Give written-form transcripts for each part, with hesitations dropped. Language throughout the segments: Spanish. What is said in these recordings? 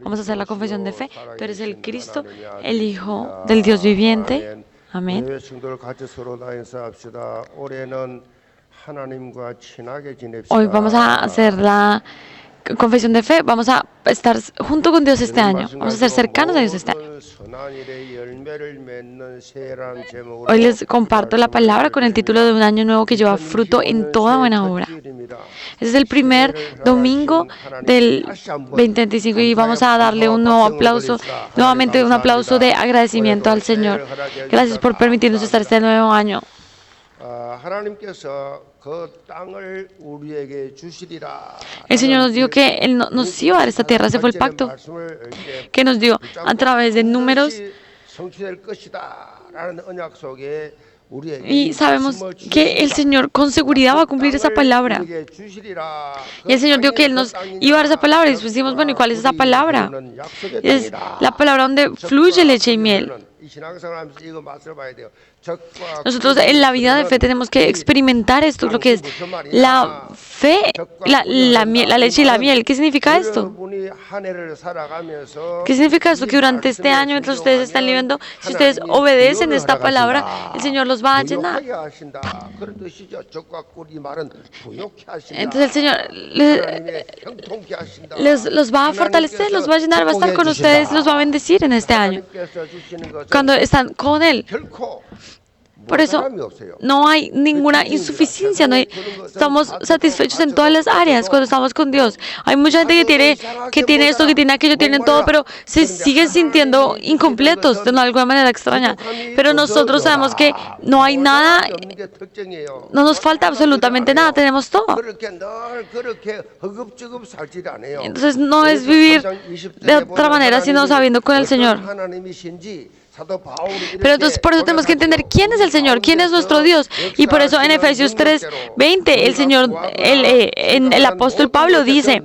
Vamos a hacer la confesión de fe. Tú eres el Cristo, el Hijo del Dios viviente. Amén. Hoy vamos a hacer la confesión de fe. Vamos a estar junto con Dios este año. Vamos a ser cercanos a Dios este año. Hoy les comparto la palabra con el título de un año nuevo que lleva fruto en toda buena obra. Este es el primer domingo del 2025 y vamos a darle un nuevo aplauso, nuevamente un aplauso de agradecimiento al Señor. Gracias por permitirnos estar este nuevo año. El Señor nos dijo que Él nos iba a dar esta tierra. Ese fue el pacto que nos dio a través de Números. Y sabemos que el Señor con seguridad va a cumplir esa palabra. Y el Señor dijo que Él nos iba a dar esa palabra. Y después decimos, bueno, ¿y cuál es esa palabra? Es la palabra donde fluye leche y miel. Nosotros en la vida de fe tenemos que experimentar esto, lo que es la fe, la leche y la miel. ¿Qué significa esto? ¿Qué significa esto? Que durante este año, mientras ustedes están viviendo, si ustedes obedecen esta palabra, el Señor los va a llenar. Entonces el Señor los va a fortalecer, los va a llenar, va a estar con ustedes, los va a bendecir en este año, cuando están con Él. Por eso no hay ninguna insuficiencia, estamos satisfechos en todas las áreas cuando estamos con Dios. Hay mucha gente que tiene esto, que tiene aquello, tienen todo, pero se siguen sintiendo incompletos de alguna manera extraña. Pero nosotros sabemos que no hay nada, no nos falta absolutamente nada, tenemos todo. Entonces no es vivir de otra manera, sino sabiendo con el Señor. Pero entonces por eso tenemos que entender quién es el Señor, quién es nuestro Dios. Y por eso en Efesios 3:20 el Señor, el apóstol Pablo dice: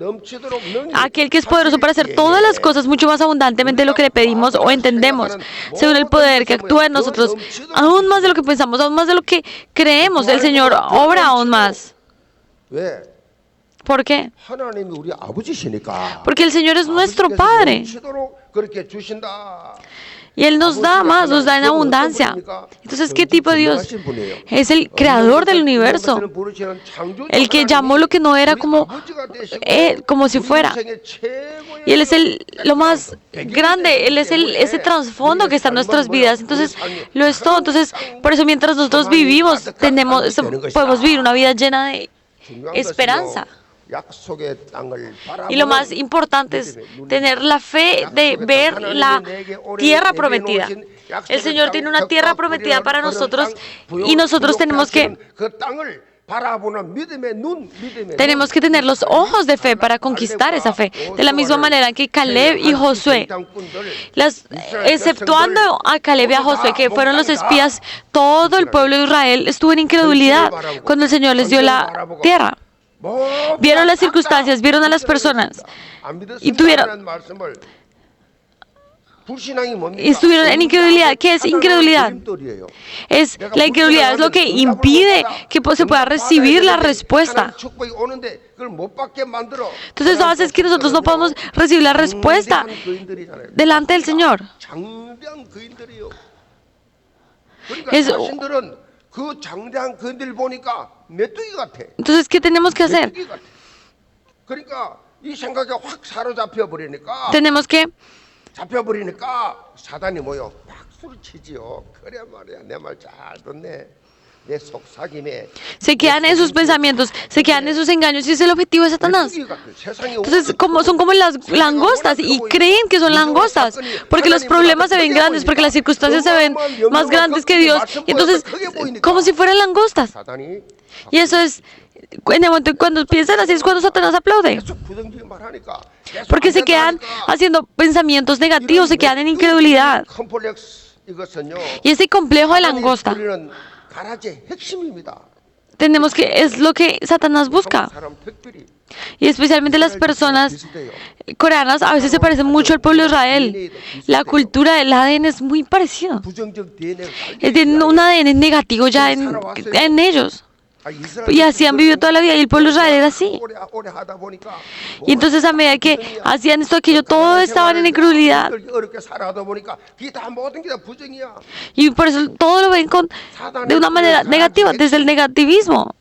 aquel que es poderoso para hacer todas las cosas mucho más abundantemente de lo que le pedimos o entendemos, según el poder que actúa en nosotros, aún más de lo que pensamos, aún más de lo que creemos. El Señor obra aún más. ¿Por qué? Porque el Señor es nuestro Padre. Y Él nos da más, nos da en abundancia. Entonces, ¿qué tipo de Dios? Es el creador del universo. El que llamó lo que no era como si fuera. Y Él es lo más grande. Él es ese trasfondo que está en nuestras vidas. Entonces, lo es todo. Entonces, por eso mientras nosotros vivimos, podemos vivir una vida llena de esperanza. Y lo más importante es tener la fe de ver la tierra prometida. El Señor tiene una tierra prometida para nosotros y nosotros tenemos que tener los ojos de fe para conquistar esa fe. De la misma manera que Caleb y Josué, exceptuando a Caleb y a Josué, que fueron los espías, todo el pueblo de Israel estuvo en incredulidad cuando el Señor les dio la tierra. Vieron las circunstancias, vieron a las personas y estuvieron en incredulidad. ¿Qué es incredulidad? La incredulidad es lo que impide que se pueda recibir la respuesta. Entonces eso hace que nosotros no podamos recibir la respuesta delante del Señor. Entonces, ¿qué tenemos que hacer? Tenemos que se quedan en sus pensamientos, se quedan en sus engaños, y es el objetivo de Satanás. Entonces, son como las langostas, y creen que son langostas, porque los problemas se ven grandes, porque las circunstancias se ven más grandes que Dios, y entonces, como si fueran langostas. Y eso es, en el momento cuando piensan así, es cuando Satanás aplaude. Porque se quedan haciendo pensamientos negativos, se quedan en incredulidad. Y ese complejo de langosta es lo que Satanás busca. Y especialmente las personas coreanas a veces se parecen mucho al pueblo de Israel. La cultura del ADN es muy parecida. Tienen un ADN negativo ya en ellos. Y así han vivido toda la vida y el pueblo de Israel era así. Y entonces a medida que hacían esto, aquello, todos estaban en incredulidad. Y por eso todo lo ven de una manera negativa, desde el negativismo.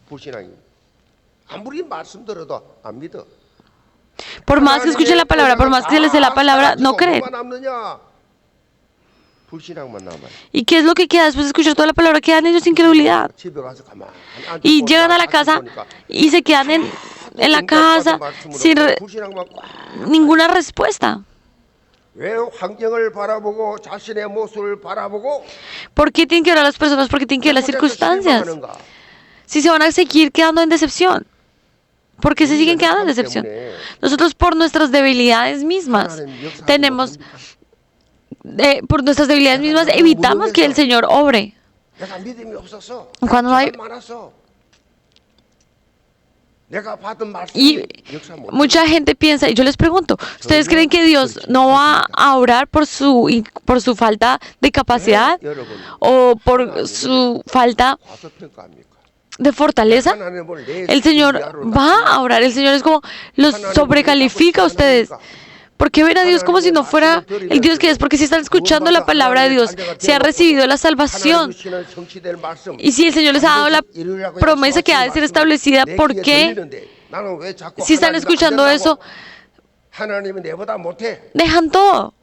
Por más que escuchen la palabra, por más que se les dé la palabra, no creen. ¿Y qué es lo que queda después de escuchar toda la palabra? Quedan ellos sin incredulidad. Y llegan a la casa y se quedan en la casa sin ninguna respuesta. ¿Por qué tienen que ver a las personas? ¿Por qué tienen que ver las circunstancias? Si se van a seguir quedando en decepción. ¿Por qué se siguen quedando en decepción? Nosotros por nuestras debilidades mismas por nuestras debilidades mismas evitamos que el Señor obre. Cuando no hay... Y mucha gente piensa, y yo les pregunto, ¿ustedes creen que Dios no va a orar por su falta de capacidad o por su falta de fortaleza? El Señor va a orar. El Señor es como los sobrecalifica a ustedes. ¿Por qué ven a Dios como si no fuera el Dios que es? Porque si están escuchando la palabra de Dios, si han recibido la salvación, y si el Señor les ha dado la promesa que ha de ser establecida, ¿por qué? Si están escuchando eso, dejan todo.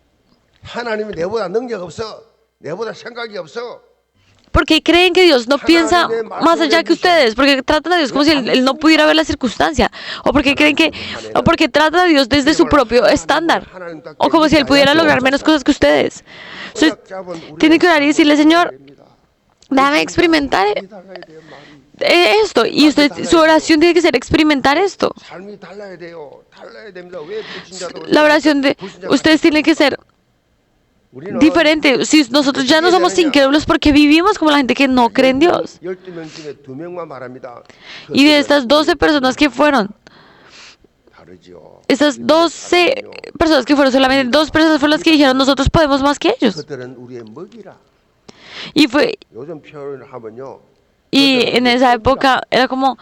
Porque creen que Dios no piensa más allá que ustedes, porque tratan a Dios como si él no pudiera ver la circunstancia, o porque tratan a Dios desde su propio estándar, o como si Él pudiera lograr menos cosas que ustedes. Entonces, tienen que orar y decirle, Señor, déjame experimentar esto, y su oración tiene que ser experimentar esto. La oración de ustedes tiene que ser diferente. Si nosotros ya no somos incrédulos porque vivimos como la gente que no cree en Dios. Y de estas 12 personas que fueron, estas 12 personas que fueron, solamente 2 personas fueron las que dijeron, nosotros podemos más que ellos. Y en esa época era como,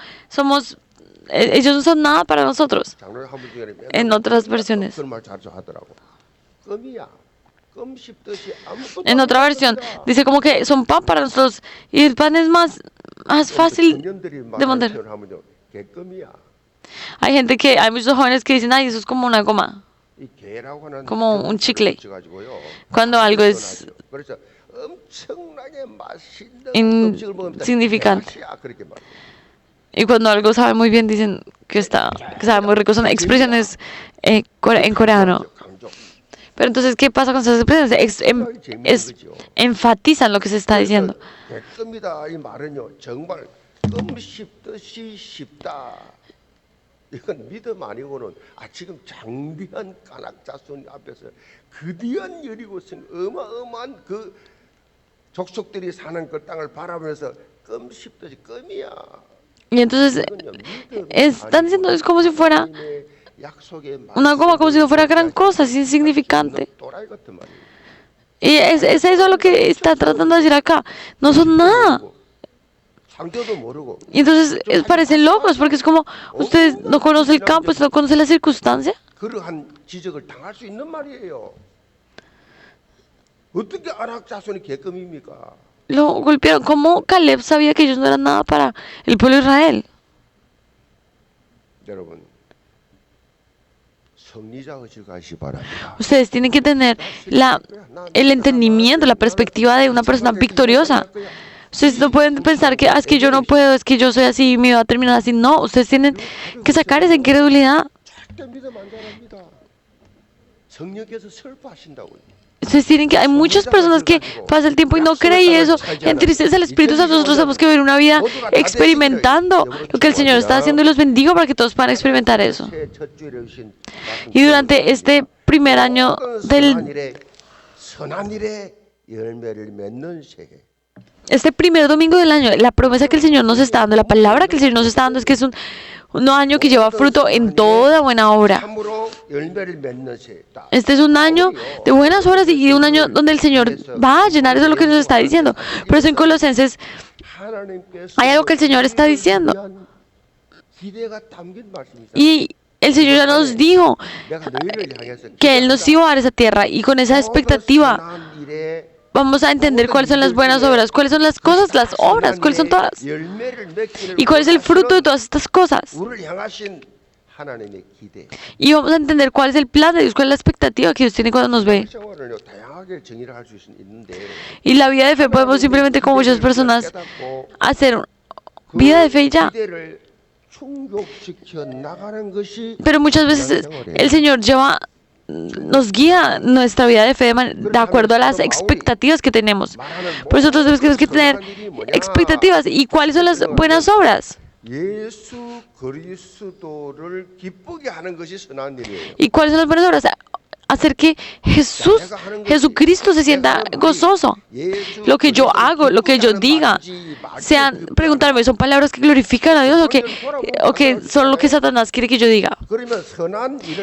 ellos no son nada para nosotros. En otras versiones. En otra versión dice como que son pan para nosotros y el pan es más fácil de montar. Hay muchos jóvenes que dicen, ay, eso es como una goma, como un chicle, cuando algo es insignificante. Y cuando algo sabe muy bien, dicen que sabe muy rico. Son expresiones en coreano. Pero entonces, ¿qué pasa con esas expresiones? Enfatizan lo que se está diciendo. Y entonces, están diciendo, es como si fuera una goma, como si no fuera gran cosa, es insignificante. Y es eso lo que está tratando de decir acá. No son nada. Y entonces parecen locos, porque es como, ustedes no conocen el campo, no conocen la circunstancia. Lo golpearon. ¿Cómo Caleb sabía que ellos no eran nada para el pueblo de Israel? Ustedes tienen que tener el entendimiento, la perspectiva de una persona victoriosa. Ustedes no pueden pensar que es que yo no puedo, es que yo soy así y me va a terminar así. No, ustedes tienen que sacar esa incredulidad. Ustedes tienen que, hay muchas personas que pasan el tiempo y no creen, y eso entristece al Espíritu Santo. Nosotros tenemos que vivir una vida experimentando lo que el Señor está haciendo, y los bendigo para que todos puedan experimentar eso. Y durante este primer año este primer domingo del año, la promesa que el Señor nos está dando, la palabra que el Señor nos está dando es que es un año que lleva fruto en toda buena obra. Este es un año de buenas obras y un año donde el Señor va a llenar, eso es lo que nos está diciendo. Por eso en Colosenses Hay algo que el Señor está diciendo. Y el Señor ya nos dijo que Él nos iba a dar esa tierra, y con esa expectativa vamos a entender cuáles son las buenas obras, cuáles son las cosas, las obras, cuáles son todas, y cuál es el fruto de todas estas cosas. Y vamos a entender cuál es el plan de Dios, cuál es la expectativa que Dios tiene cuando nos ve. Y la vida de fe podemos simplemente, como muchas personas, hacer vida de fe y ya. Pero muchas veces el Señor nos guía nuestra vida de fe de acuerdo a las expectativas que tenemos. Por eso nosotros tenemos que tener expectativas. ¿Y cuáles son las buenas obras? ¿Y cuáles son las buenas obras? Hacer que Jesucristo se sienta gozoso. Lo que yo hago, lo que yo diga, preguntarme, ¿son palabras que glorifican a Dios o que son lo que Satanás quiere que yo diga?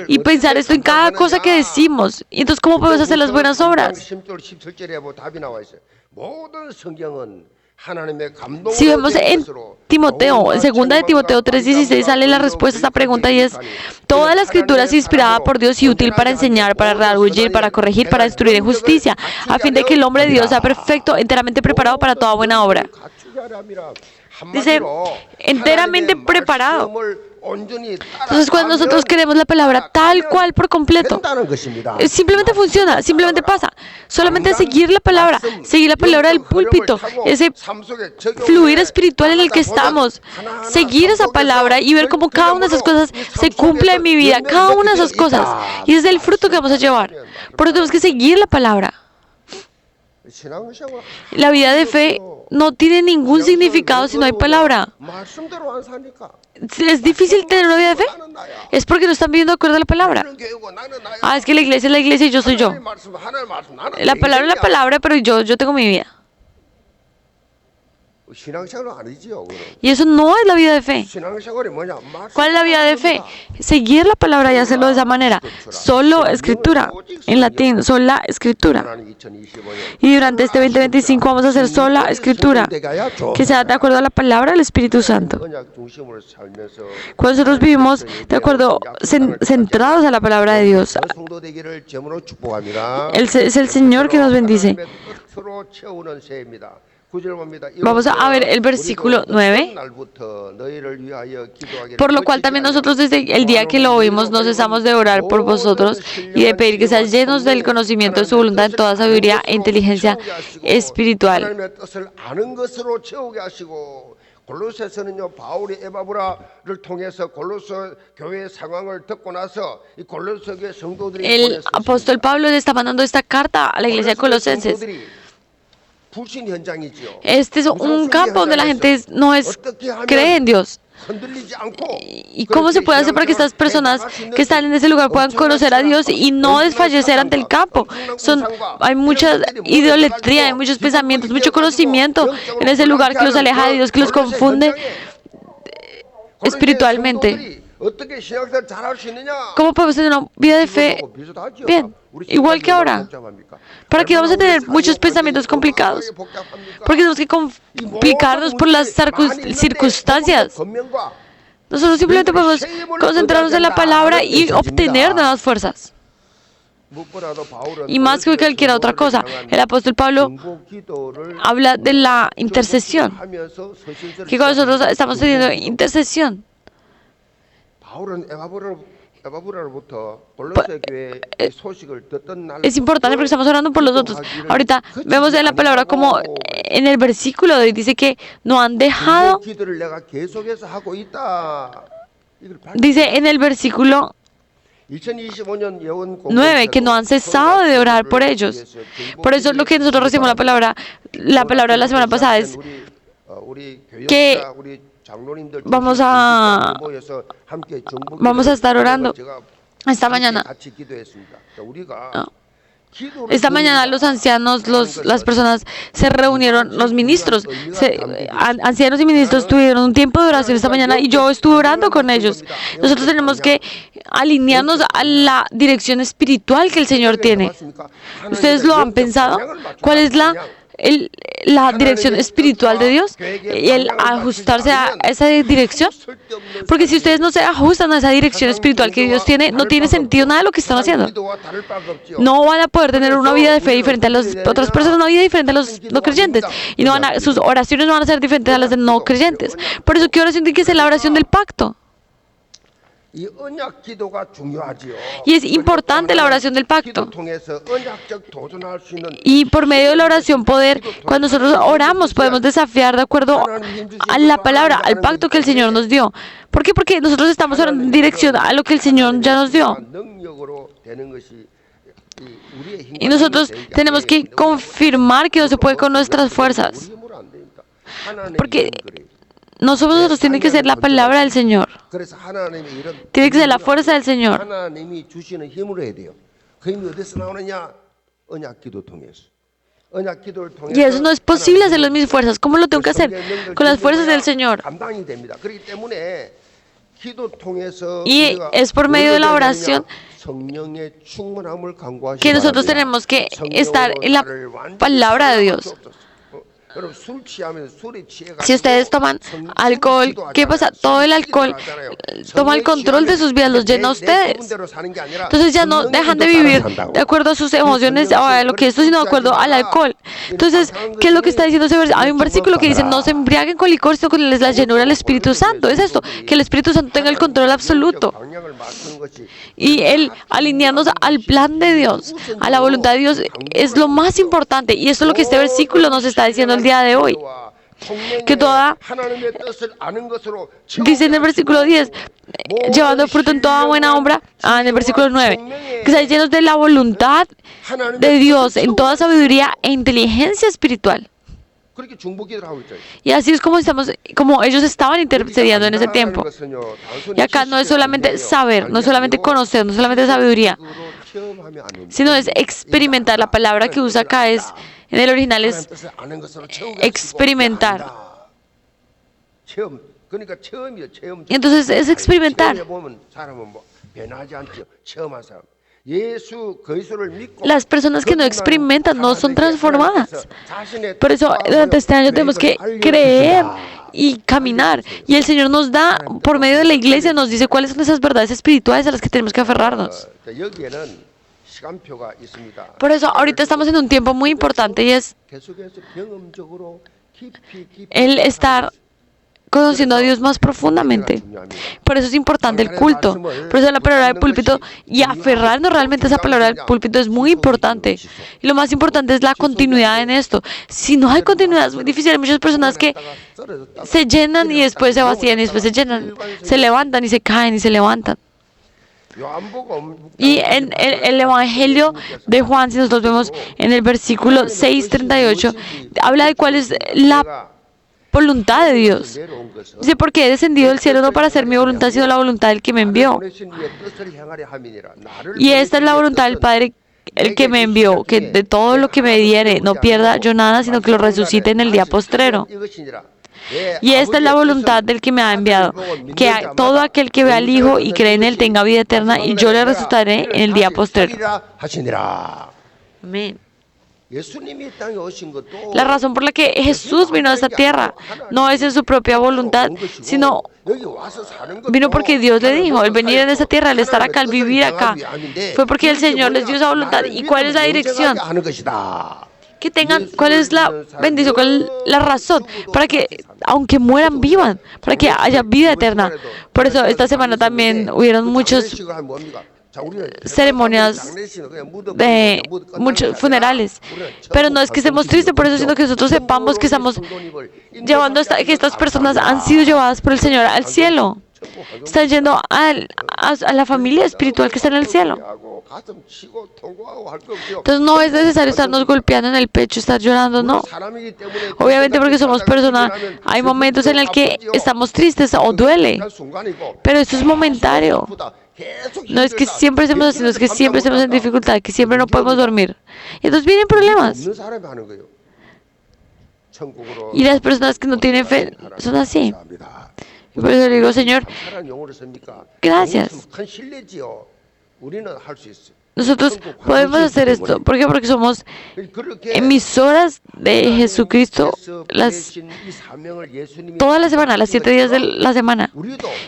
Y pensar esto en cada cosa que decimos. Y entonces, ¿cómo podemos hacer las buenas obras? Si vemos en Timoteo, en 2 de Timoteo 3:16, sale la respuesta a esta pregunta, y es: toda la escritura es inspirada por Dios y útil para enseñar, para redarguir, para corregir, para instruir en justicia, a fin de que el hombre de Dios sea perfecto, enteramente preparado para toda buena obra. Dice, enteramente preparado. Entonces, cuando nosotros queremos la palabra tal cual por completo, simplemente funciona, simplemente pasa. Solamente seguir la palabra del púlpito, ese fluir espiritual en el que estamos, seguir esa palabra y ver cómo cada una de esas cosas se cumple en mi vida, cada una de esas cosas. Y ese es el fruto que vamos a llevar. Por eso tenemos que seguir la palabra. La vida de fe no tiene ningún significado si no hay palabra. ¿Es difícil tener una vida de fe? Es porque no están viviendo de acuerdo a la palabra. Es que la iglesia es la iglesia y yo soy yo. La palabra es la palabra, pero yo tengo mi vida. Y eso no es la vida de fe. ¿Cuál es la vida de fe? Seguir la palabra y hacerlo de esa manera. Solo escritura. En latín, sola escritura. Y durante este 2025 vamos a hacer sola escritura, que sea de acuerdo a la palabra del Espíritu Santo. Cuando nosotros vivimos de acuerdo, centrados a la palabra de Dios, es el Señor que nos bendice. Vamos a ver el versículo 9. Por lo cual también nosotros desde el día que lo oímos no cesamos de orar por vosotros y de pedir que sean llenos del conocimiento de su voluntad en toda sabiduría e inteligencia espiritual. 골로새서는요, 바울이 에바브라를 통해서 골로새 교회의 상황을 듣고 나서 이 골로새 교회 성도들이 el apóstol Pablo le está mandando esta carta a la iglesia de Colosenses. Este es un campo donde la gente cree en Dios. ¿Y cómo se puede hacer para que estas personas que están en ese lugar puedan conocer a Dios y no desfallecer ante el campo? Hay mucha idolatría, hay muchos pensamientos, mucho conocimiento en ese lugar que los aleja de Dios, que los confunde espiritualmente. ¿Cómo podemos tener una vida de fe bien? Igual que ahora. ¿Para qué vamos a tener muchos pensamientos complicados? Porque tenemos que complicarnos por las circunstancias. Nosotros simplemente podemos concentrarnos en la palabra y obtener nuevas fuerzas. Y más que cualquier otra cosa, el apóstol Pablo habla de la intercesión. Que cuando nosotros estamos teniendo intercesión, es importante porque estamos orando por los otros. Ahorita vemos en la palabra como en el versículo de hoy dice que no han dejado. Dice en el versículo 9 que no han cesado de orar por ellos. Por eso lo que nosotros recibimos la palabra de la semana pasada es que vamos a estar orando esta mañana. Esta mañana los ancianos, las personas se reunieron, los ministros, ancianos y ministros tuvieron un tiempo de oración esta mañana y yo estuve orando con ellos. Nosotros tenemos que alinearnos a la dirección espiritual que el Señor tiene. ¿Ustedes lo han pensado? ¿Cuál es la dirección espiritual de Dios y el ajustarse a esa dirección. Porque si ustedes no se ajustan a esa dirección espiritual que Dios tiene, no tiene sentido nada de lo que están haciendo. No van a poder tener una vida de fe diferente a las otras personas, una vida diferente a los no creyentes. Y sus oraciones no van a ser diferentes a las de no creyentes. Por eso, ¿qué oración tiene que ser? La oración del pacto. Y es importante la oración del pacto. Y por medio de la oración cuando nosotros oramos, podemos desafiar de acuerdo a la palabra, al pacto que el Señor nos dio. ¿Por qué? Porque nosotros estamos orando en dirección a lo que el Señor ya nos dio. Y nosotros tenemos que confirmar que no se puede con nuestras fuerzas. Porque no somos nosotros, tiene que ser la palabra del Señor. Tiene que ser la fuerza del Señor. Y eso no es posible hacerlo en mis fuerzas. ¿Cómo lo tengo que hacer? Con las fuerzas del Señor. Y es por medio de la oración que nosotros tenemos que estar en la palabra de Dios. Si ustedes toman alcohol, ¿qué pasa? Todo el alcohol toma el control de sus vidas, los llena a ustedes. Entonces ya no dejan de vivir de acuerdo a sus emociones o a lo que esto, sino de acuerdo al alcohol. Entonces, ¿qué es lo que está diciendo ese versículo? Hay un versículo que dice: no se embriaguen con licor, sino con la llenura del Espíritu Santo. Es esto, que el Espíritu Santo tenga el control absoluto. Y Él alinearnos al plan de Dios, a la voluntad de Dios, es lo más importante. Y eso es lo que este versículo nos está diciendo el día de hoy. Que dice en el versículo 10, llevando fruto en toda buena obra. En el versículo 9, que sean llenos de la voluntad de Dios, en toda sabiduría e inteligencia espiritual. Y así es como ellos estaban intercediendo en ese tiempo. Y acá no es solamente saber, no es solamente conocer, no es solamente sabiduría, sino es experimentar. La palabra que usa acá en el original es experimentar. Y entonces es experimentar. Las personas que no experimentan no son transformadas. Por eso durante este año tenemos que creer y caminar. Y el Señor nos da, por medio de la iglesia, nos dice cuáles son esas verdades espirituales a las que tenemos que aferrarnos. Por eso ahorita estamos en un tiempo muy importante, y es el estar conociendo a Dios más profundamente. Por eso es importante el culto. Por eso la palabra del púlpito y aferrarnos realmente a esa palabra del púlpito es muy importante. Y lo más importante es la continuidad en esto. Si no hay continuidad, es muy difícil. Hay muchas personas que se llenan y después se vacían y después se llenan. Se levantan y se caen y se levantan. Y en el Evangelio de Juan, si nosotros vemos en el versículo 6:38, habla de cuál es la voluntad de Dios. Dice: porque he descendido del cielo no para hacer mi voluntad, sino la voluntad del que me envió. Y esta es la voluntad del Padre, el que me envió, que de todo lo que me diere no pierda yo nada, sino que lo resucite en el día postrero. Y esta es la voluntad del que me ha enviado, que todo aquel que vea al Hijo y cree en Él tenga vida eterna, y yo le resucitaré en el día postrero. Amén. La razón por la que Jesús vino a esta tierra no es en su propia voluntad, sino vino porque Dios le dijo: el venir en esta tierra, el estar acá, el vivir acá, fue porque el Señor les dio esa voluntad. ¿Y cuál es la dirección? Que tengan, ¿cuál es la bendición? ¿Cuál es la razón? Para que, aunque mueran, vivan, para que haya vida eterna. Por eso esta semana también hubieron muchos ceremonias de muchos funerales, pero no es que estemos tristes por eso, sino que nosotros sepamos que estamos llevando que estas personas han sido llevadas por el Señor al cielo, están yendo a la familia espiritual que está en el cielo. Entonces no es necesario estarnos golpeando en el pecho, estar llorando, no. Obviamente, porque somos personas, hay momentos en el que estamos tristes o duele, pero eso es momentario. No es que siempre estemos así, no es que siempre estemos en dificultad, que siempre no podemos dormir. Y entonces vienen problemas. Y las personas que no tienen fe son así. Y por eso le digo: Señor, gracias. nosotros podemos hacer esto. ¿Por qué? Porque somos emisoras de Jesucristo toda la semana, las 7 días de la semana.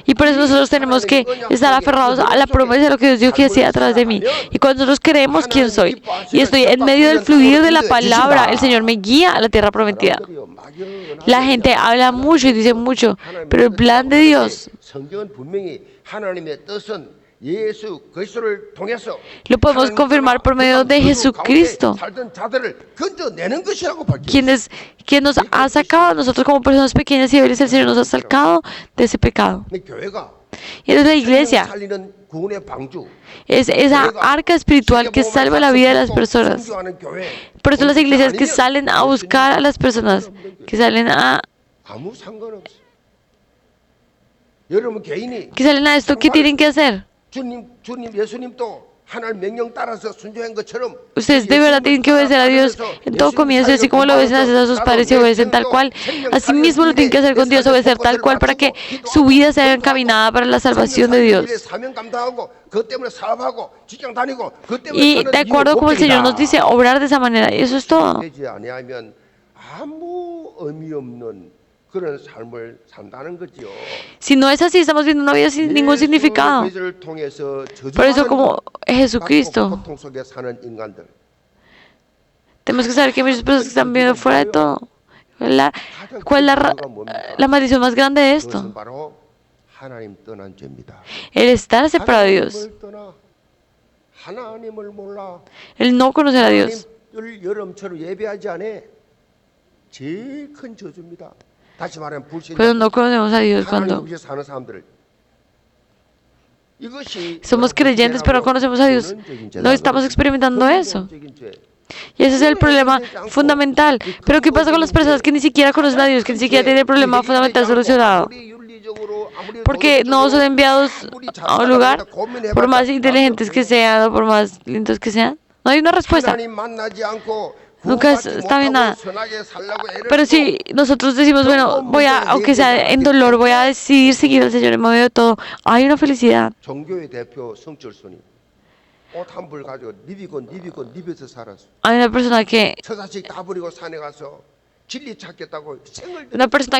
Y por eso nosotros tenemos que estar aferrados a la promesa de lo que Dios dijo que hacía a través de mí. Y cuando nosotros creemos quién soy y estoy en medio del fluir de la palabra, el Señor me guía a la tierra prometida. La gente habla mucho y dice mucho, pero el plan de Dios lo podemos confirmar por medio de Jesucristo, quien nos ha sacado a nosotros como personas pequeñas y débiles. El Señor nos ha sacado de ese pecado. Y es la iglesia, es esa arca espiritual que salva la vida de las personas. Por eso las iglesias que salen a buscar a las personas, que salen a esto, ¿qué tienen que hacer? Ustedes de verdad tienen que obedecer a Dios en todo comienzo, así como lo obedecen a sus padres y obedecen tal cual. Así mismo lo tienen que hacer con Dios, obedecer tal cual para que su vida sea encaminada para la salvación de Dios. Y de acuerdo como el Señor nos dice, obrar de esa manera, y eso es todo. Si no es así, estamos viendo una vida sin ningún significado. Por eso, como Jesucristo, tenemos que saber que hay muchas personas que están viviendo fuera de todo. ¿Cuál es la maldición más grande de esto? El estar separado de Dios. El no conocer a Dios. Pero no conocemos a Dios cuando somos creyentes, pero no conocemos a Dios. No estamos experimentando eso. Y ese es el problema fundamental. Pero ¿qué pasa con las personas que ni siquiera conocen a Dios, que ni siquiera tienen el problema fundamental solucionado? Porque no son enviados a un lugar, por más inteligentes que sean o por más lindos que sean. No hay una respuesta. Nunca está bien nada. Pero si nosotros decimos, bueno, aunque sea en dolor, voy a decidir seguir al Señor en medio de todo, hay una felicidad. Hay una persona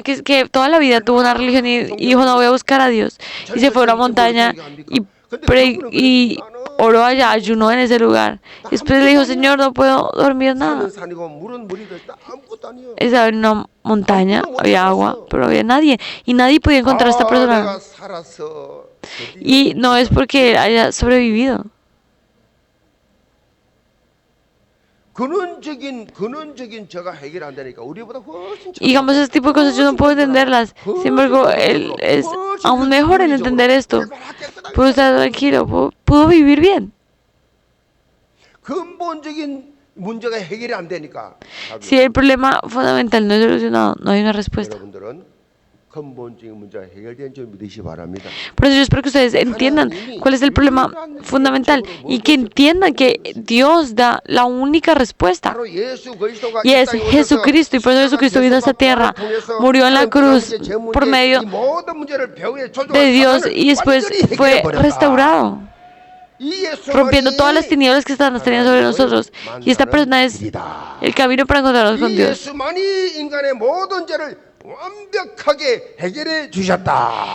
que toda la vida tuvo una religión y dijo, no voy a buscar a Dios. Y se fue a una montaña y oró allá, ayunó en ese lugar. Y después le dijo, Señor, no puedo dormir nada. Estaba en una montaña, había agua, pero no había nadie. Y nadie podía encontrar a esta persona. Y no es porque haya sobrevivido. Digamos, ese tipo de cosas yo no puedo entenderlas. Sin embargo, él es aún mejor en entender esto. Puedo estar tranquilo, puedo vivir bien. Si el problema fundamental no es solucionado, no hay una respuesta. Por eso yo espero que ustedes entiendan cuál es el problema fundamental y que entiendan que Dios da la única respuesta y es Jesucristo. Y por eso Jesucristo vino a esta tierra, murió en la cruz por medio de Dios y después fue restaurado, rompiendo todas las tinieblas que estaban teniendo sobre nosotros. Y esta persona es el camino para encontrarnos con Dios.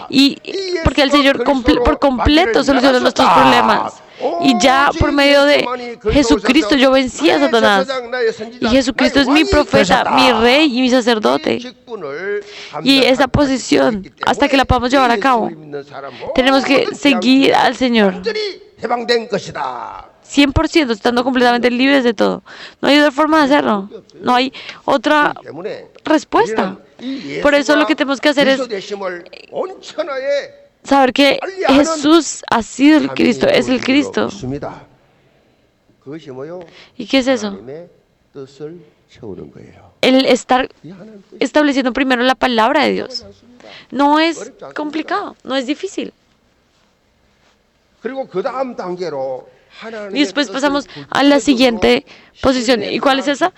Y porque el Señor por completo solucionó nuestros problemas. Y ya por medio de Jesucristo yo vencí a Satanás. Y Jesucristo es mi profeta, mi rey y mi sacerdote. Y esa posición, hasta que la podamos llevar a cabo, tenemos que seguir al Señor 100%, estando completamente libres de todo. No hay otra forma de hacerlo. No hay otra respuesta. Por eso lo que tenemos que hacer es saber que Jesús ha sido el Cristo, es el Cristo. ¿Y qué es eso? El estar estableciendo primero la palabra de Dios. No es complicado, no es difícil. Y después pasamos a la siguiente posición. ¿Y cuál es esa?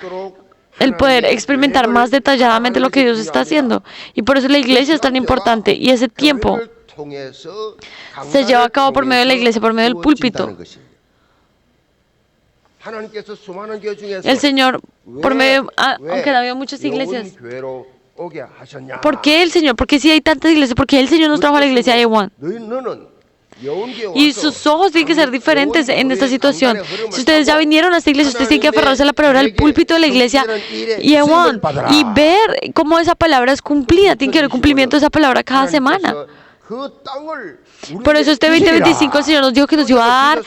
El poder experimentar más detalladamente lo que Dios está haciendo. Y por eso la iglesia es tan importante. Y ese tiempo se lleva a cabo por medio de la iglesia, por medio del púlpito. 하나님께서 수많은 교회 중에서 el Señor, por medio, 왜 aunque ha habido muchas 여운 iglesias, 교회로 오게 하셨냐? ¿por qué el Señor? Porque si hay tantas iglesias, porque el Señor nos trajo a la iglesia de Ewan. 너는 여운 교회 Y 와서 sus ojos tienen que ser diferentes en esta situación. Si ustedes ya vinieron a esta iglesia, ustedes tienen que aferrarse a la palabra del púlpito de la iglesia y Ewan, y ver cómo esa palabra es cumplida. Tiene que haber cumplimiento de esa palabra cada semana. 그 땅을 Por eso este 2025 el Señor nos dijo que nos iba a dar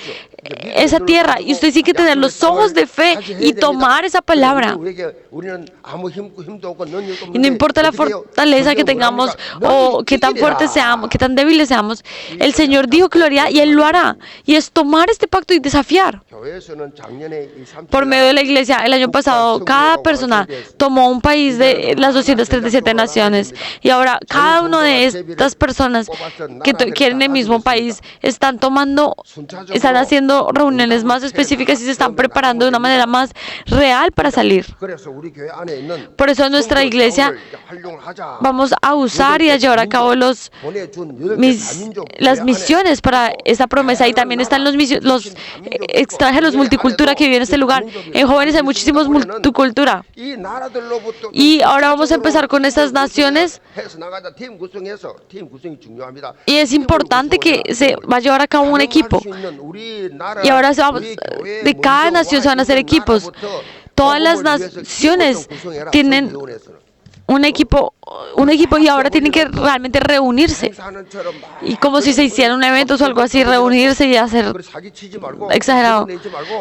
esa tierra y ustedes tienen que tener los ojos de fe y tomar esa palabra. Y no importa la fortaleza que tengamos o qué tan fuertes seamos, qué tan débiles seamos, el Señor dijo que lo haría y Él lo hará. Y es tomar este pacto y desafiar. Por medio de la iglesia, el año pasado, cada persona tomó un país de las 237 naciones. Y ahora, cada una de estas personas que quieren el mismo país están haciendo reuniones más específicas y se están preparando de una manera más real para salir. Por eso en nuestra iglesia vamos a usar y a llevar a cabo las misiones para esa promesa. Y también están los extranjeros multicultura que viven en este lugar. En jóvenes hay muchísimos multicultura. Y ahora vamos a empezar con estas naciones. Y es importante que se va a llevar a cabo un equipo. Y ahora de cada nación se van a hacer equipos. Todas las naciones tienen un equipo y ahora tienen que realmente reunirse. Y como si se hicieran un evento o algo así, reunirse y hacer exagerado.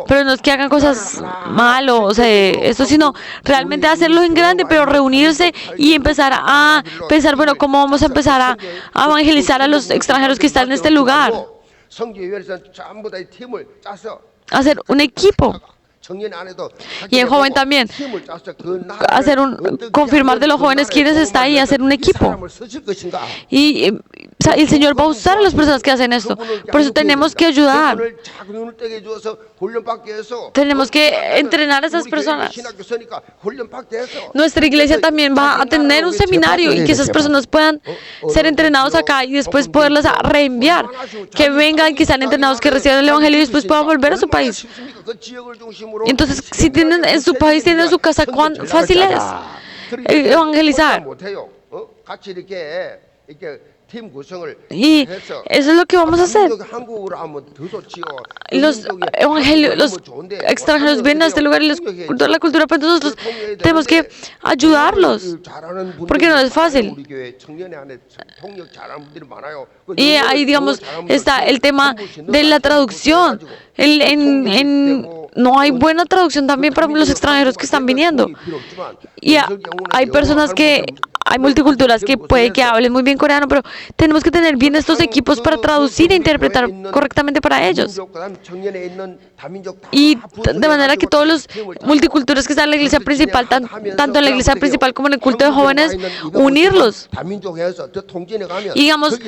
Pero no es que hagan cosas mal o sea, esto, sino realmente hacerlo en grande, pero reunirse y empezar a pensar, bueno, ¿cómo vamos a empezar a evangelizar a los extranjeros que están en este lugar? Hacer un equipo. Y en joven también, confirmar de los jóvenes quiénes están ahí, hacer un equipo. Y el Señor va a usar a las personas que hacen esto. Por eso tenemos que ayudar. Tenemos que entrenar a esas personas. Nuestra iglesia también va a tener un seminario y que esas personas puedan ser entrenados acá y después poderlas reenviar. Que vengan, que sean entrenados, que reciban el evangelio y después puedan volver a su país. Entonces, si tienen en su país, tienen en su casa, ¿cuán fácil es evangelizar? Y eso es lo que vamos a hacer. Los extranjeros vienen a este lugar y la cultura, pero nosotros tenemos que ayudarlos, porque no es fácil. Y ahí, digamos, está el tema de la traducción. No hay buena traducción también para los extranjeros que están viniendo. Y hay personas hay multiculturas que puede que hablen muy bien coreano, pero tenemos que tener bien estos equipos para traducir e interpretar correctamente para ellos. Y de manera que todos los multiculturas que están en la iglesia principal, tanto en la iglesia principal como en el culto de jóvenes, unirlos. Y digamos,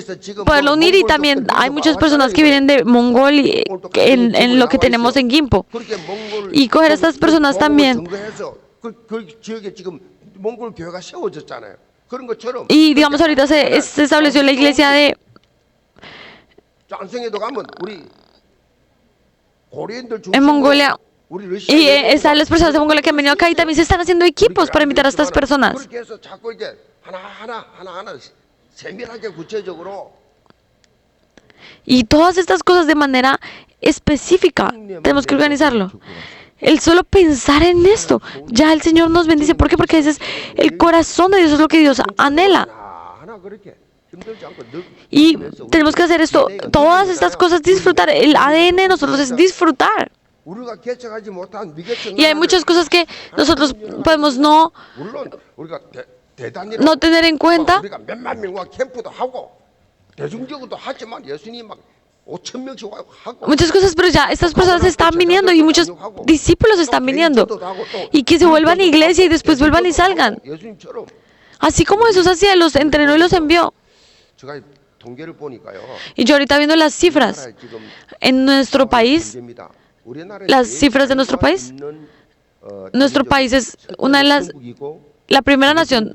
poderlo unir. Y también hay muchas personas que vienen de Mongolia en lo que tenemos en Gimpo. Y coger a estas personas también. Y digamos, ahorita se estableció la iglesia en Mongolia. Y están las personas de Mongolia que han venido acá y también se están haciendo equipos para invitar a estas personas. Y todas estas cosas de manera específica tenemos que organizarlo. El solo pensar en esto, ya el Señor nos bendice. ¿Por qué? Porque ese es el corazón de Dios, es lo que Dios anhela. Y tenemos que hacer esto, todas estas cosas, disfrutar. El ADN de nosotros es disfrutar. Y hay muchas cosas que nosotros podemos no tener en cuenta. Muchas cosas, pero ya estas personas están viniendo y muchos discípulos están viniendo. Y que se vuelvan a iglesia y después vuelvan y salgan. Así como Jesús hacía, los entrenó y los envió. Y yo ahorita viendo las cifras en nuestro país, las cifras de nuestro país es la primera nación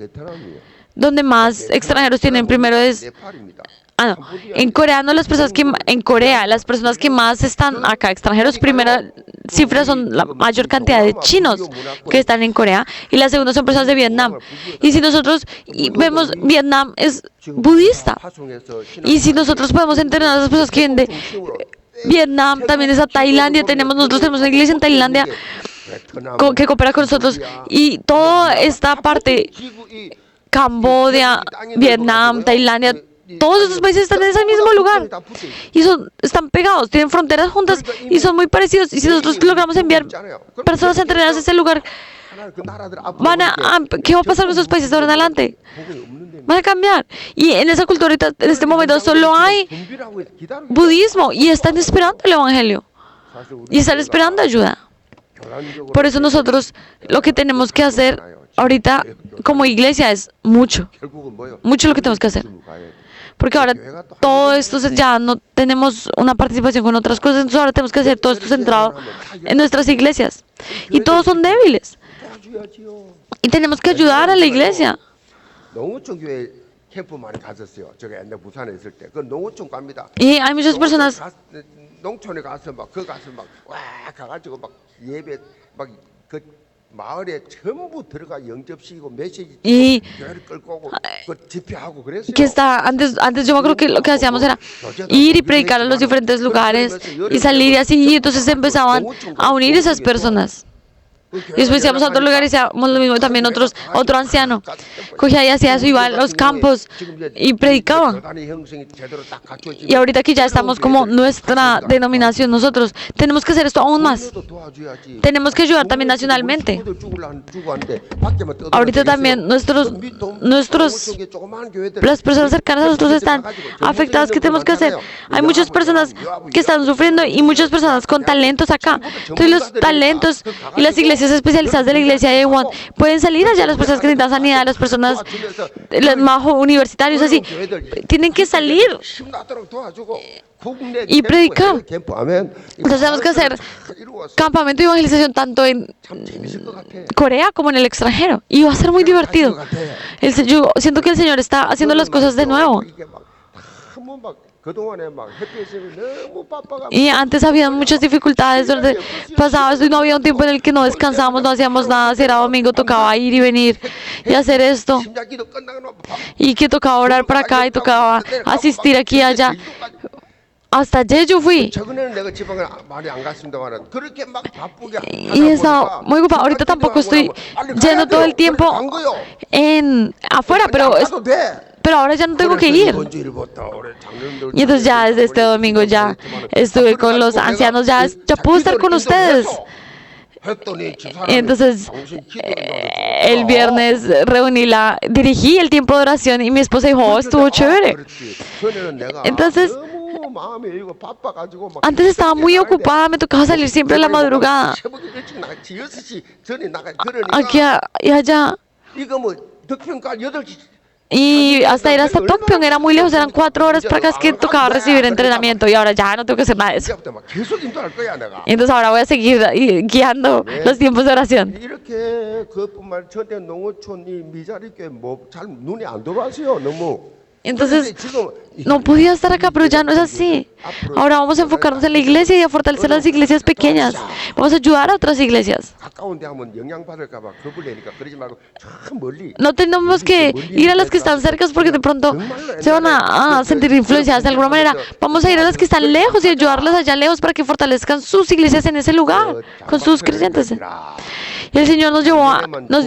donde más extranjeros tienen. Primero es no. En Corea no las personas que en Corea las personas que más están acá extranjeros, primera cifra son la mayor cantidad de chinos que están en Corea y la segunda son personas de Vietnam. Y si nosotros vemos Vietnam es budista y si nosotros podemos entrenar a las personas que vienen de Vietnam, también está Tailandia, nosotros tenemos una iglesia en Tailandia que coopera con nosotros y toda esta parte, Camboya, Vietnam, Tailandia, todos esos países están en ese mismo lugar y están pegados, tienen fronteras juntas y son muy parecidos. Y si nosotros logramos enviar personas a entrenar a ese lugar, ¿qué va a pasar con esos países de ahora en adelante? Van a cambiar. Y en esa cultura ahorita, en este momento, solo hay budismo y están esperando el evangelio y están esperando ayuda. Por eso nosotros lo que tenemos que hacer ahorita como iglesia es mucho lo que tenemos que hacer. Porque ahora todo esto ya no tenemos una participación con otras cosas, entonces ahora tenemos que hacer todo esto centrado en nuestras iglesias. Y todos son débiles. Y tenemos que ayudar a la iglesia. Y hay muchas personas 농촌에 가서 막 그 가서 막 와 가가지고 막 예배 막 그 마을에 전부 들어가 영접시키고 메시지 교회를 끌고 오고 그 집회하고 그랬어요. Que está antes yo me acuerdo que lo que hacíamos era ir y predicar a los diferentes lugares y salir y así y entonces empezaban a unir esas personas. Y después íbamos a otro lugar y hacíamos lo mismo también otro anciano cogía y hacía eso, iba a los campos y predicaba. Y ahorita que ya estamos como nuestra denominación, nosotros tenemos que hacer esto aún más. Tenemos que ayudar también nacionalmente. Ahorita también las personas cercanas a nosotros están afectadas. ¿Qué tenemos que hacer? Hay muchas personas que están sufriendo y muchas personas con talentos acá. Entonces los talentos y las iglesias especializadas de la iglesia de One pueden salir allá, las personas que necesitan sanidad, las personas, los más universitarios, así, tienen que salir y predicar. Entonces tenemos que hacer campamento de evangelización tanto en Corea como en el extranjero y va a ser muy divertido. Yo siento que el Señor está haciendo las cosas de nuevo. Y antes había muchas dificultades donde pasaba esto y no había un tiempo en el que no descansábamos, no hacíamos nada. Si era domingo tocaba ir y venir y hacer esto y que tocaba orar para acá y tocaba asistir aquí y allá. Hasta Jeju fui y estaba muy ocupado. Ahorita tampoco estoy yendo todo el tiempo afuera, pero ahora ya no tengo que ir. Y entonces ya desde este domingo ya estuve con los ancianos, ya puedo estar con ustedes. Y entonces el viernes dirigí el tiempo de oración y mi esposa dijo, oh, estuvo chévere. Entonces antes estaba muy ocupada, me tocaba salir siempre a la madrugada, aquí y allá. Y hasta ir hasta Tokpyeong era muy lejos, eran 4 horas para acá que tocaba recibir entrenamiento y ahora ya no tengo que hacer nada de eso. Y entonces ahora voy a seguir guiando los tiempos de oración. Entonces no podía estar acá, pero ya no es así. Ahora vamos a enfocarnos en la iglesia y a fortalecer las iglesias pequeñas. Vamos a ayudar a otras iglesias. No tenemos que ir a las que están cerca porque de pronto se van a sentir influenciadas de alguna manera. Vamos a ir a las que están lejos y ayudarlas allá lejos para que fortalezcan sus iglesias en ese lugar, con sus creyentes. Y el Señor nos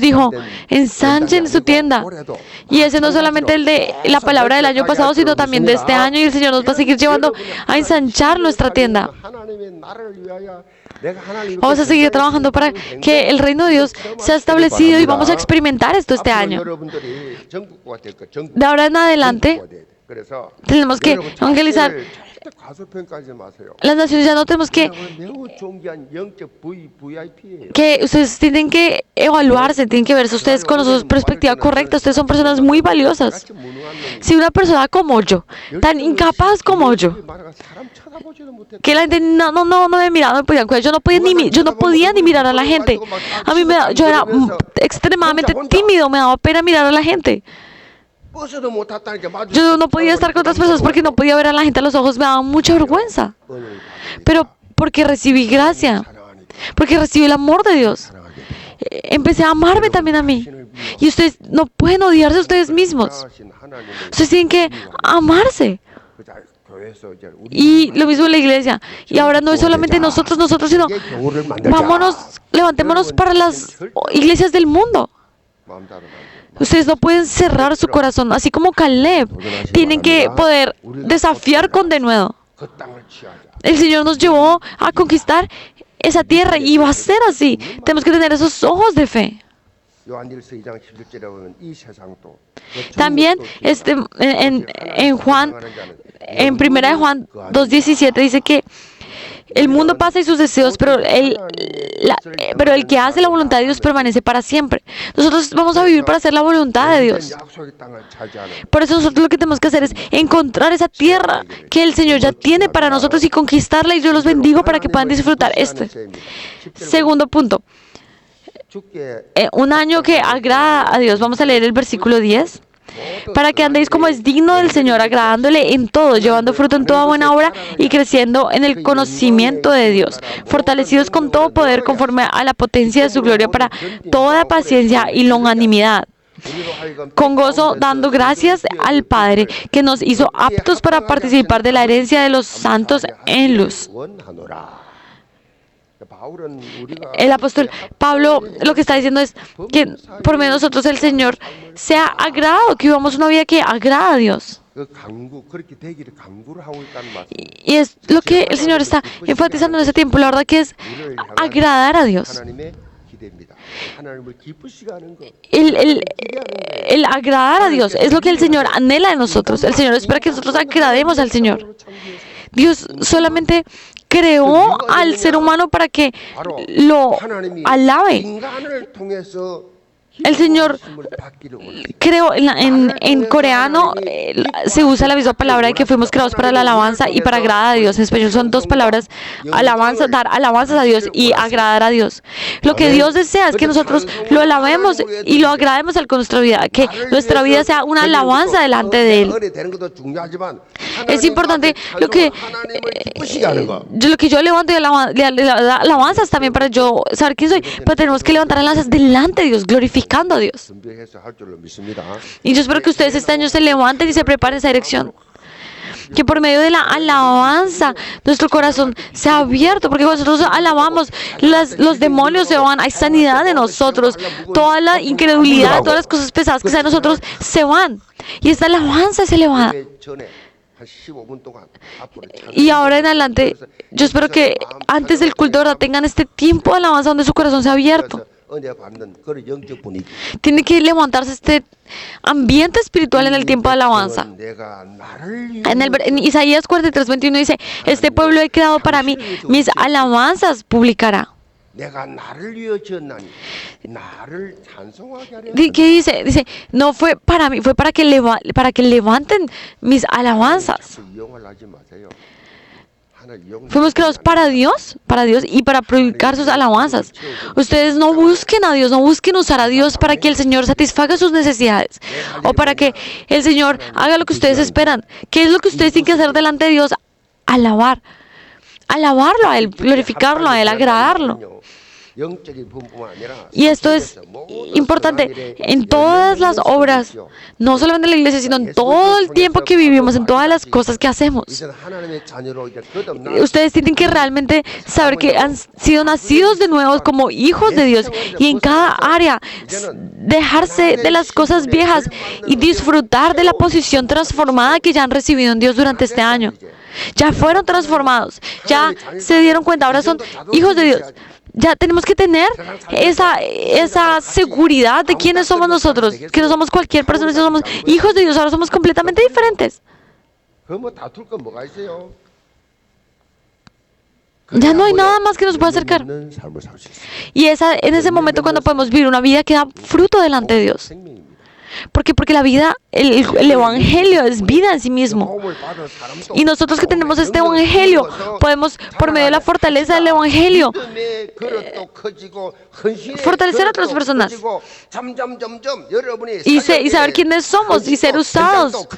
dijo, ensanchen su tienda. Y ese no es solamente el de la palabra del año pasado, sino también de este año. Y el Señor nos va a seguir llevando a ensanchar nuestra tienda. Vamos a seguir trabajando para que el reino de Dios sea establecido y vamos a experimentar esto este año. De ahora en adelante, tenemos que evangelizar las naciones. Ya no tenemos que ustedes tienen que evaluarse, tienen que verse ustedes con su perspectiva correcta. Ustedes son personas muy valiosas. Si una persona como yo, tan incapaz como yo, que la gente no me miraba, no me podían cuidar, yo no podía ni mirar a la gente. Yo era extremadamente tímido, me daba pena mirar a la gente. 버스도 못 탔다니까 마주. Yo no podía estar con otras personas porque no podía ver a la gente a los ojos, me daba mucha vergüenza. Pero porque recibí gracia, porque recibí el amor de Dios, empecé a amarme también a mí. Y ustedes no pueden odiarse a ustedes mismos. Ustedes tienen que amarse. Y lo mismo en la iglesia. Y ahora no es solamente nosotros, sino vámonos, levantémonos para las iglesias del mundo. Ustedes no pueden cerrar su corazón, así como Caleb. Tienen que poder desafiar con denuedo. El Señor nos llevó a conquistar esa tierra y va a ser así. Tenemos que tener esos ojos de fe. También en Juan, en 1 de Juan 2:17 dice que el mundo pasa y sus deseos, pero el que hace la voluntad de Dios permanece para siempre. Nosotros vamos a vivir para hacer la voluntad de Dios. Por eso nosotros lo que tenemos que hacer es encontrar esa tierra que el Señor ya tiene para nosotros y conquistarla, y yo los bendigo para que puedan disfrutar esto. Segundo punto. Un año que agrada a Dios. Vamos a leer el versículo 10. Para que andéis como es digno del Señor, agradándole en todo, llevando fruto en toda buena obra y creciendo en el conocimiento de Dios, fortalecidos con todo poder conforme a la potencia de su gloria, para toda paciencia y longanimidad, con gozo dando gracias al Padre que nos hizo aptos para participar de la herencia de los santos en luz. El apóstol Pablo lo que está diciendo es que por medio de nosotros el Señor sea agradado, que vivamos una vida que agrada a Dios. Y es lo que el Señor está enfatizando en ese tiempo, la verdad que es agradar a Dios. El agradar a Dios es lo que el Señor anhela de nosotros. El Señor espera que nosotros agrademos al Señor. Dios solamente creó al ser humano para que lo alabe. El Señor creó en coreano se usa la misma palabra de que fuimos creados para la alabanza y para agradar a Dios. En español son dos palabras: alabanza, dar alabanzas a Dios, y agradar a Dios. Lo que Dios desea es que nosotros lo alabemos y lo agrademos con nuestra vida, que nuestra vida sea una alabanza delante de Él. Es importante lo que yo levanto y alabanzas también para yo saber quién soy, pero tenemos que levantar alabanzas delante de Dios, glorificando a Dios. Y yo espero que ustedes este año se levanten y se preparen esa dirección. Que por medio de la alabanza nuestro corazón sea abierto, porque cuando nosotros alabamos, los demonios se van, hay sanidad de nosotros, toda la incredulidad, todas las cosas pesadas que sean nosotros se van, y esta alabanza es elevada. Y ahora en adelante, yo espero que antes del culto, ¿verdad?, tengan este tiempo de alabanza donde su corazón sea abierto. Tiene que levantarse este ambiente espiritual en el tiempo de alabanza. En Isaías 43:21 dice: este pueblo he creado para mí, mis alabanzas publicará. ¿Qué dice? Dice, no fue para mí, fue para que levanten mis alabanzas. Fuimos creados para Dios y para publicar sus alabanzas. Ustedes no busquen a Dios, no busquen usar a Dios para que el Señor satisfaga sus necesidades o para que el Señor haga lo que ustedes esperan. ¿Qué es lo que ustedes tienen que hacer delante de Dios? Alabarlo a Él, glorificarlo a Él, agradarlo. Y esto es importante en todas las obras, no solamente en la iglesia, sino en todo el tiempo que vivimos, en todas las cosas que hacemos. Ustedes tienen que realmente saber que han sido nacidos de nuevo como hijos de Dios, y en cada área dejarse de las cosas viejas y disfrutar de la posición transformada que ya han recibido en Dios durante este año. Ya fueron transformados, ya se dieron cuenta, ahora son hijos de Dios. Ya tenemos que tener esa seguridad de quiénes somos nosotros, que no somos cualquier persona, que somos hijos de Dios, ahora somos completamente diferentes. Ya no hay nada más que nos pueda acercar. Y en ese momento cuando podemos vivir una vida que da fruto delante de Dios. Porque la vida, el Evangelio es vida en sí mismo. Y nosotros que tenemos este Evangelio, podemos, por medio de la fortaleza del Evangelio, fortalecer a otras personas y saber quiénes somos y ser usados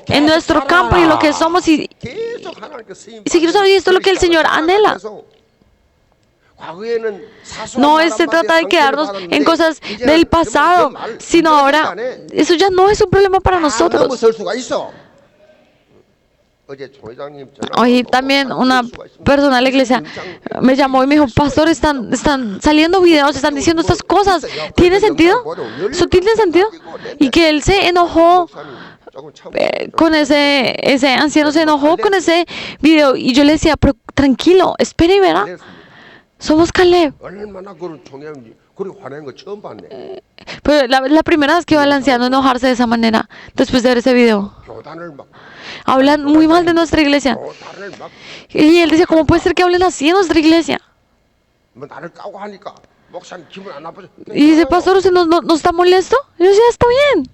en nuestro campo y lo que somos y seguir usando. Y esto es lo que el Señor anhela. No se trata de quedarnos en cosas del pasado, sino ahora eso ya no es un problema para nosotros. Hoy también una persona de la iglesia me llamó y me dijo, pastor, están saliendo videos, están diciendo estas cosas. ¿Tiene sentido? ¿Eso tiene sentido? Y que él se enojó con ese anciano, se enojó con ese video. Y yo le decía, pero tranquilo, espere y verá. Somos Caleb. Pero la primera vez que va el anciano enojarse de esa manera, después de ver ese video. Hablan muy mal de nuestra iglesia. Y él decía, ¿cómo puede ser que hablen así de nuestra iglesia? Y dice, pastor, ¿usted no está molesto? Y yo decía, está bien.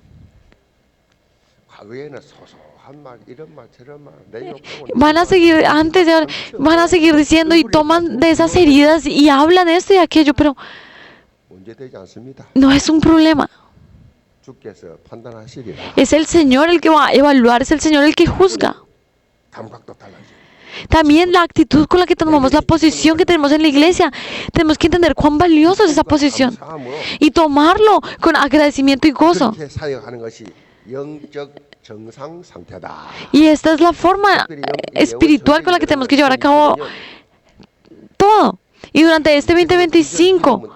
Van a seguir, van a seguir diciendo y toman de esas heridas y hablan esto y aquello, pero no es un problema. Es el Señor el que va a evaluar, es el Señor el que juzga. También la actitud con la que tomamos, la posición que tenemos en la iglesia, tenemos que entender cuán valiosa es esa posición y tomarlo con agradecimiento y gozo. Y esta es la forma espiritual con la que tenemos que llevar a cabo todo. Y durante este 2025,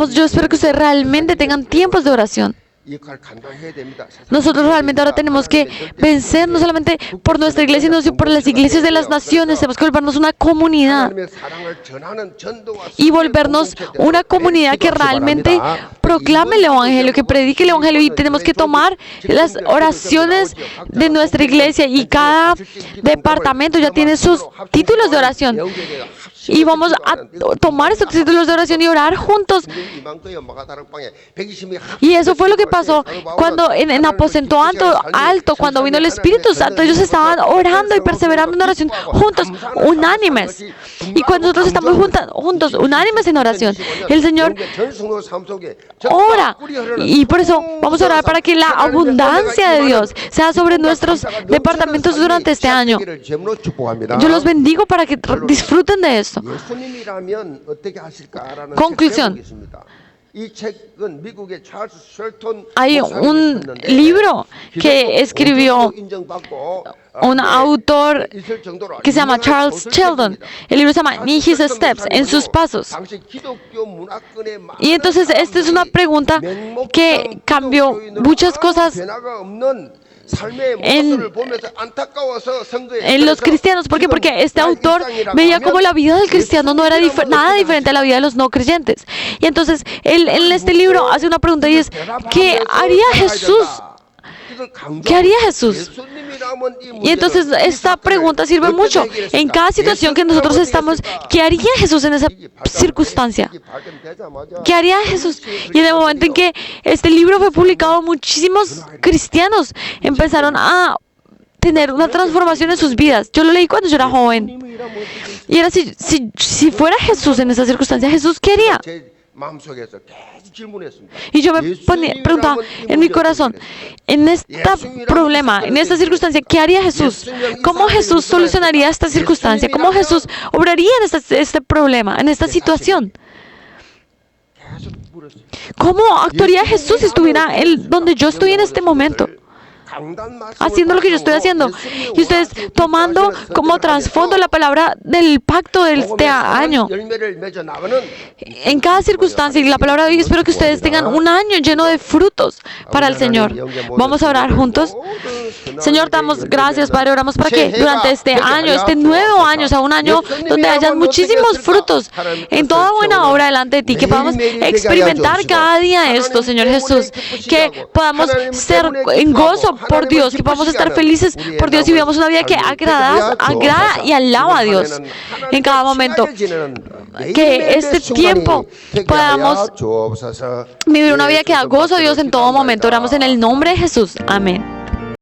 yo espero que ustedes realmente tengan tiempos de oración. Nosotros realmente ahora tenemos que vencer no solamente por nuestra iglesia, sino por las iglesias de las naciones. Tenemos que volvernos una comunidad y volvernos una comunidad que realmente proclame el Evangelio, que predique el Evangelio. Y tenemos que tomar las oraciones de nuestra iglesia, y cada departamento ya tiene sus títulos de oración. Y vamos a tomar estos títulos de oración y orar juntos. Y eso fue lo que pasó cuando en aposento alto, cuando vino el Espíritu Santo. Ellos estaban orando y perseverando en oración juntos, unánimes. Y cuando nosotros estamos juntos, unánimes en oración, el Señor ora. Y por eso vamos a orar para que la abundancia de Dios sea sobre nuestros departamentos durante este año. Yo los bendigo para que disfruten de esto. Conclusión. Hay un libro que escribió un autor que se llama Charles Sheldon. El libro se llama In His Steps, en sus pasos. Y entonces esta es una pregunta que cambió muchas cosas en los cristianos. ¿Por qué? Porque este autor veía como la vida del cristiano no era nada diferente a la vida de los no creyentes. Y entonces él en este libro hace una pregunta, y es, ¿qué haría Jesús? ¿Qué haría Jesús? Y entonces esta pregunta sirve mucho en cada situación que nosotros estamos. ¿Qué haría Jesús en esa circunstancia? ¿Qué haría Jesús? Y en el momento en que este libro fue publicado, muchísimos cristianos empezaron a tener una transformación en sus vidas. Yo lo leí cuando yo era joven. Y era si fuera Jesús en esa circunstancia, ¿Jesús qué haría? Y yo me preguntaba en mi corazón, en este problema, en esta circunstancia, ¿qué haría Jesús? ¿Cómo Jesús solucionaría esta circunstancia? ¿Cómo Jesús obraría en este problema, en esta situación? ¿Cómo actuaría Jesús si estuviera donde yo estoy en este momento? Haciendo lo que yo estoy haciendo. Y ustedes tomando como trasfondo la palabra del pacto de este año. En cada circunstancia, y la palabra de hoy, espero que ustedes tengan un año lleno de frutos para el Señor. Vamos a orar juntos. Señor, te damos gracias, Padre. Oramos para que durante este año, este nuevo año, sea un año donde hayan muchísimos frutos en toda buena obra delante de ti, que podamos experimentar cada día esto, Señor Jesús, que podamos ser en gozo por Dios, que podamos estar felices por Dios y vivamos una vida que agrada y alaba a Dios en cada momento. que este tiempo podamos vivir una vida que da gozo a Dios en todo momento. Oramos en el nombre de Jesús. Amén.